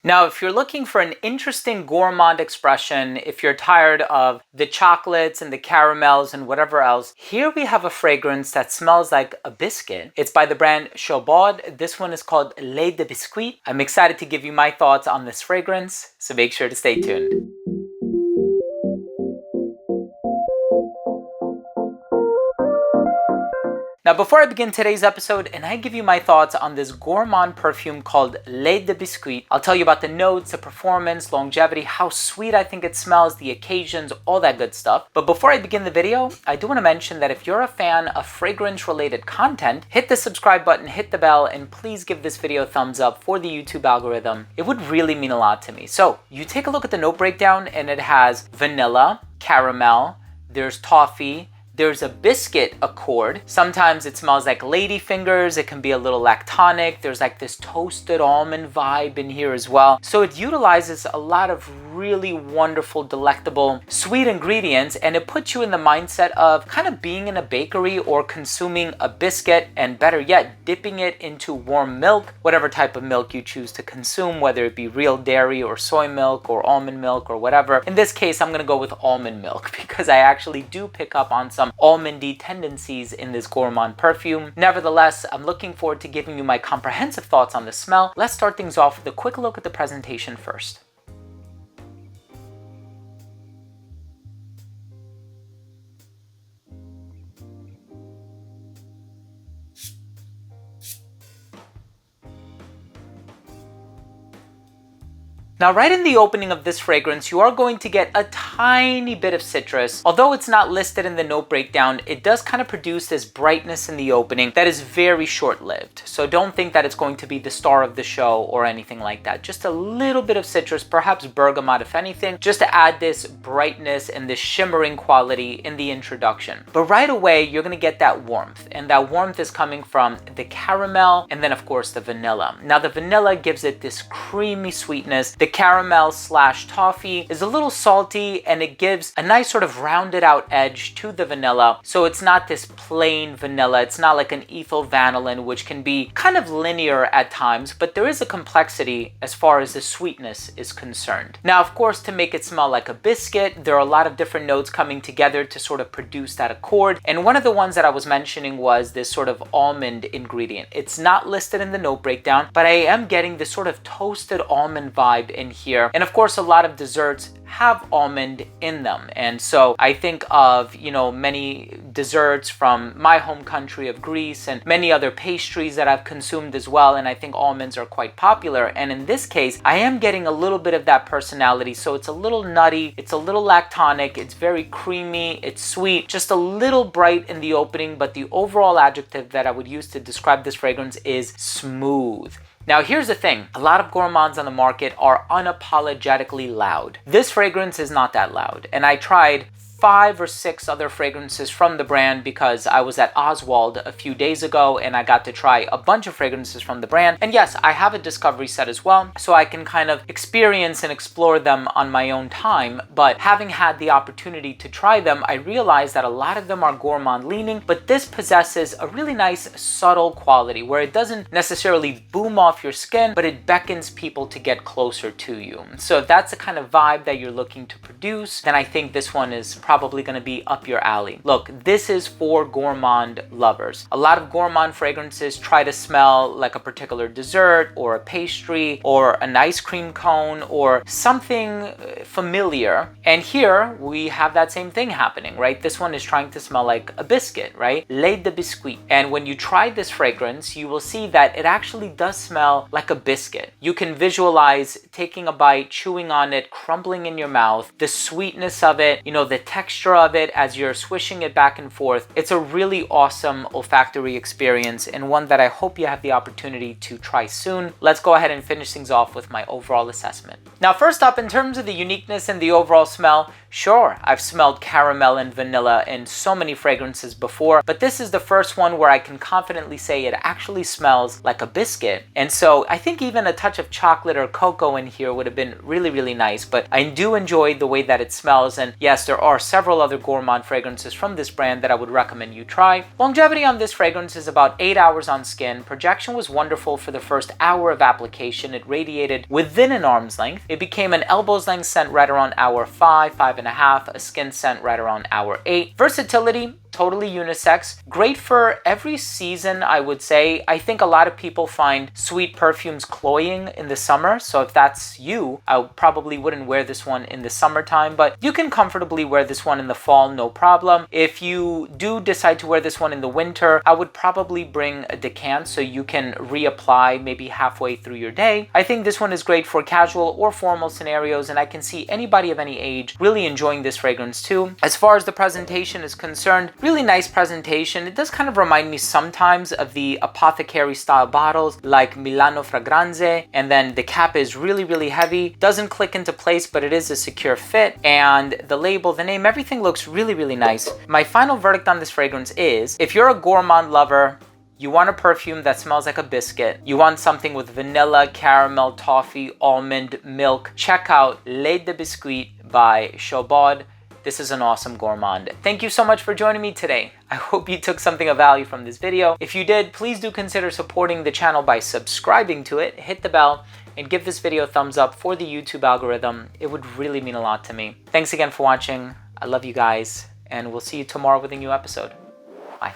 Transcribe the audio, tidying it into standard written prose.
Now, if you're looking for an interesting gourmand expression, if you're tired of the chocolates and the caramels and whatever else, here we have a fragrance that smells like a biscuit. It's by the brand Chabaud. This one is called Lait de Biscuit. I'm excited to give you my thoughts on this fragrance, so make sure to stay tuned. Now, before I begin today's episode and I give you my thoughts on this gourmand perfume called Lait de Biscuit, I'll tell you about the notes, the performance, longevity, how sweet I think it smells, the occasions, all that good stuff. But before I begin the video, I do want to mention that if you're a fan of fragrance-related content, hit the subscribe button, hit the bell, and please give this video a thumbs up for the YouTube algorithm. It would really mean a lot to me. So, you take a look at the note breakdown and it has vanilla, caramel, there's toffee, there's a biscuit accord. Sometimes it smells like lady fingers. It can be a little lactonic. There's like this toasted almond vibe in here as well. So it utilizes a lot of really wonderful, delectable, sweet ingredients, and it puts you in the mindset of kind of being in a bakery or consuming a biscuit, and better yet, dipping it into warm milk, whatever type of milk you choose to consume, whether it be real dairy or soy milk or almond milk or whatever. In this case, I'm gonna go with almond milk because I actually do pick up on some almondy tendencies in this gourmand perfume. Nevertheless, I'm looking forward to giving you my comprehensive thoughts on the smell. Let's start things off with a quick look at the presentation first. Now, right in the opening of this fragrance, you are going to get a tiny bit of citrus. Although it's not listed in the note breakdown, it does kind of produce this brightness in the opening that is very short-lived. So don't think that it's going to be the star of the show or anything like that. Just a little bit of citrus, perhaps bergamot if anything, just to add this brightness and this shimmering quality in the introduction. But right away, you're going to get that warmth. And that warmth is coming from the caramel and then, of course, the vanilla. Now, the vanilla gives it this creamy sweetness. The caramel / toffee is a little salty and it gives a nice sort of rounded out edge to the vanilla. So it's not this plain vanilla. It's not like an ethyl vanillin, which can be kind of linear at times, but there is a complexity as far as the sweetness is concerned. Now, of course, to make it smell like a biscuit, there are a lot of different notes coming together to sort of produce that accord. And one of the ones that I was mentioning was this sort of almond ingredient. It's not listed in the note breakdown, but I am getting this sort of toasted almond vibe in here. And of course, a lot of desserts have almond in them. And so I think of, many desserts from my home country of Greece and many other pastries that I've consumed as well. And I think almonds are quite popular. And in this case, I am getting a little bit of that personality. So it's a little nutty, it's a little lactonic, it's very creamy, it's sweet, just a little bright in the opening. But the overall adjective that I would use to describe this fragrance is smooth. Now, here's the thing. A lot of gourmands on the market are unapologetically loud. This fragrance is not that loud. And I tried 5 or 6 other fragrances from the brand because I was at Oswald a few days ago and I got to try a bunch of fragrances from the brand. And yes, I have a discovery set as well, so I can kind of experience and explore them on my own time. But having had the opportunity to try them, I realized that a lot of them are gourmand leaning, but this possesses a really nice subtle quality where it doesn't necessarily boom off your skin, but it beckons people to get closer to you. So if that's the kind of vibe that you're looking to produce, then I think this one is probably going to be up your alley. Look, this is for gourmand lovers. A lot of gourmand fragrances try to smell like a particular dessert or a pastry or an ice cream cone or something familiar. And here we have that same thing happening, right? This one is trying to smell like a biscuit, right? Lait de Biscuit. And when you try this fragrance, you will see that it actually does smell like a biscuit. You can visualize taking a bite, chewing on it, crumbling in your mouth, the sweetness of it, the texture of it as you're swishing it back and forth. It's a really awesome olfactory experience and one that I hope you have the opportunity to try soon. Let's go ahead and finish things off with my overall assessment. Now, first up, in terms of the uniqueness and the overall smell, sure, I've smelled caramel and vanilla in so many fragrances before, but this is the first one where I can confidently say it actually smells like a biscuit. And so I think even a touch of chocolate or cocoa in here would have been really, really nice, but I do enjoy the way that it smells. And yes, there are several other gourmand fragrances from this brand that I would recommend you try. Longevity on this fragrance is about 8 hours on skin. Projection was wonderful for the first hour of application. It radiated within an arm's length. It became an elbow's length scent right around hour 5, 5.5, a skin scent right around hour 8. Versatility, totally unisex. Great for every season, I would say. I think a lot of people find sweet perfumes cloying in the summer. So if that's you, I probably wouldn't wear this one in the summertime, but you can comfortably wear this one in the fall, no problem. If you do decide to wear this one in the winter, I would probably bring a decant so you can reapply maybe halfway through your day. I think this one is great for casual or formal scenarios, and I can see anybody of any age really enjoying this fragrance too. As far as the presentation is concerned, really nice presentation. It does kind of remind me sometimes of the apothecary style bottles like Milano Fragranze, and then the cap is really heavy. Doesn't click into place, but it is a secure fit, and the label, the name, everything looks really nice. My final verdict on this fragrance is, if you're a gourmand lover, you want a perfume that smells like a biscuit, you want something with vanilla, caramel, toffee, almond, milk, check out Lait de Biscuit by Chabaud. This is an awesome gourmand. Thank you so much for joining me today. I hope you took something of value from this video. If you did, please do consider supporting the channel by subscribing to it, hit the bell, and give this video a thumbs up for the YouTube algorithm. It would really mean a lot to me. Thanks again for watching. I love you guys, and we'll see you tomorrow with a new episode. Bye.